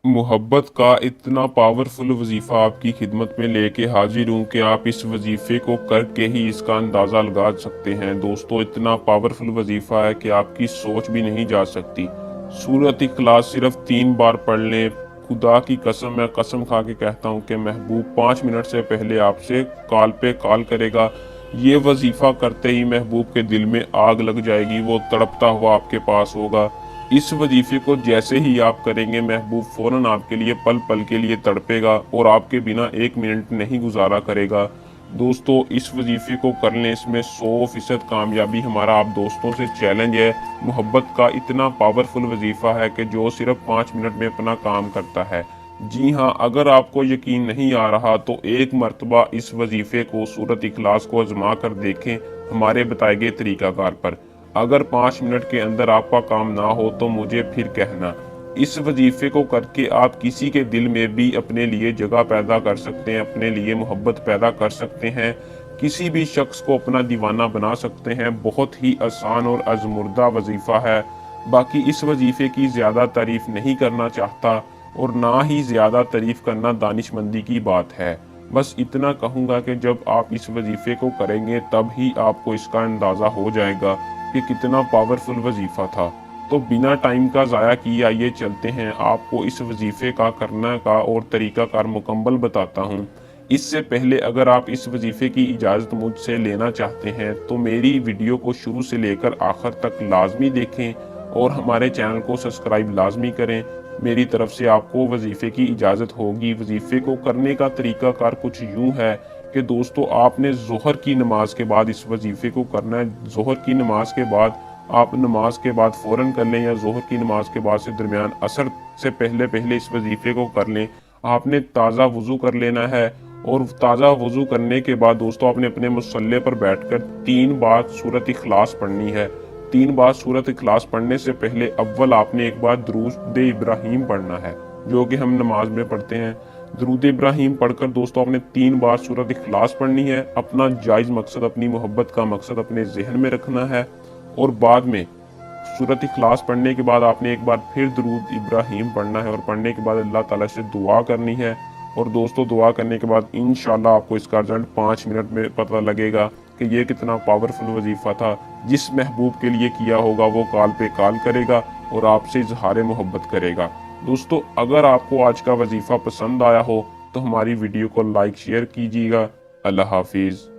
मोहब्बत का इतना पावरफुल वजीफ़ा आपकी खिदमत में लेके हाजिर हूँ कि आप इस वजीफ़े को करके ही इसका अंदाज़ा लगा सकते हैं। दोस्तों, इतना पावरफुल वजीफ़ा है कि आपकी सोच भी नहीं जा सकती। सूरत इखलास सिर्फ 3 बार पढ़ लें। खुदा की कसम, मैं कसम खा के कहता हूँ कि महबूब 5 मिनट से पहले आपसे कॉल पे कॉल करेगा। ये वजीफ़ा करते ही महबूब के दिल में आग लग जाएगी, वो तड़पता हुआ आपके पास होगा। इस वजीफे को जैसे ही आप करेंगे, महबूब फौरन आपके लिए पल पल के लिए तड़पेगा और आपके बिना 1 मिनट नहीं गुजारा करेगा। दोस्तों, इस वजीफे को कर लें, इसमें 100% कामयाबी हमारा आप दोस्तों से चैलेंज है। मोहब्बत का इतना पावरफुल वजीफा है कि जो सिर्फ 5 मिनट में अपना काम करता है। जी हाँ, अगर आपको यकीन नहीं आ रहा तो एक मर्तबा इस वजीफे को, सूरत इखलास को आजमा कर देखें हमारे बताए गए तरीकाकार पर। अगर 5 मिनट के अंदर आपका काम ना हो तो मुझे फिर कहना। इस वजीफे को करके आप किसी के दिल में भी अपने लिए जगह पैदा कर सकते हैं, अपने लिए मोहब्बत पैदा कर सकते हैं, किसी भी शख्स को अपना दीवाना बना सकते हैं। बहुत ही आसान और अज़मुर्दा वजीफा है। बाकी इस वजीफे की ज़्यादा तारीफ नहीं करना चाहता और ना ही ज़्यादा तारीफ करना दानिशमंदी की बात है। बस इतना कहूँगा कि जब आप इस वजीफे को करेंगे तब ही आपको इसका अंदाज़ा हो जाएगा कि कितना पावरफुल वजीफा था। तो बिना टाइम का ज़ाया किए आइए चलते हैं, आपको इस वजीफे का करने का और तरीकाकार मुकम्मल बताता हूँ। इससे पहले अगर आप इस वजीफे की इजाज़त मुझसे लेना चाहते हैं तो मेरी वीडियो को शुरू से लेकर आखिर तक लाजमी देखें और हमारे चैनल को सब्सक्राइब लाजमी करें। मेरी तरफ से आपको वजीफे की इजाज़त होगी। वजीफे को करने का तरीकाकार कुछ यूँ है कि दोस्तों, आपने ज़ोहर की नमाज के बाद इस वजीफे को करना है। ज़ोहर की नमाज के बाद आप नमाज के बाद फ़ौरन कर लें या ज़ोहर की नमाज के बाद से दरमियान असर से पहले पहले इस वजीफे को कर लें। आपने ताज़ा वज़ू कर लेना है और ताज़ा वज़ू करने के बाद दोस्तों आपने अपने मुसल्ले पर बैठकर 3 बार सूरत इखलास पढ़नी है। 3 बार सूरत इखलास पढ़ने से पहले अव्वल आपने एक बार दुरूद इब्राहीम पढ़ना है, जो कि हम नमाज में पढ़ते हैं। दुरूद इब्राहीम पढ़कर दोस्तों आपने 3 बार सूरत इखलास पढ़नी है। अपना जायज़ मकसद, अपनी मोहब्बत का मकसद अपने जहन में रखना है और बाद में सूरत इखलास पढ़ने के बाद आपने एक बार फिर दुरूद इब्राहीम पढ़ना है और पढ़ने के बाद अल्लाह ताला से दुआ करनी है। और दोस्तों, दुआ करने के बाद इंशाल्लाह आपको इसका रिजल्ट 5 मिनट में पता लगेगा कि ये कितना पावरफुल वजीफा था। जिस महबूब के लिए किया होगा वो कॉल पे कॉल करेगा और आपसे इजहार मोहब्बत करेगा। दोस्तों, अगर आपको आज का वजीफा पसंद आया हो तो हमारी वीडियो को लाइक शेयर कीजिएगा। अल्लाह हाफिज़।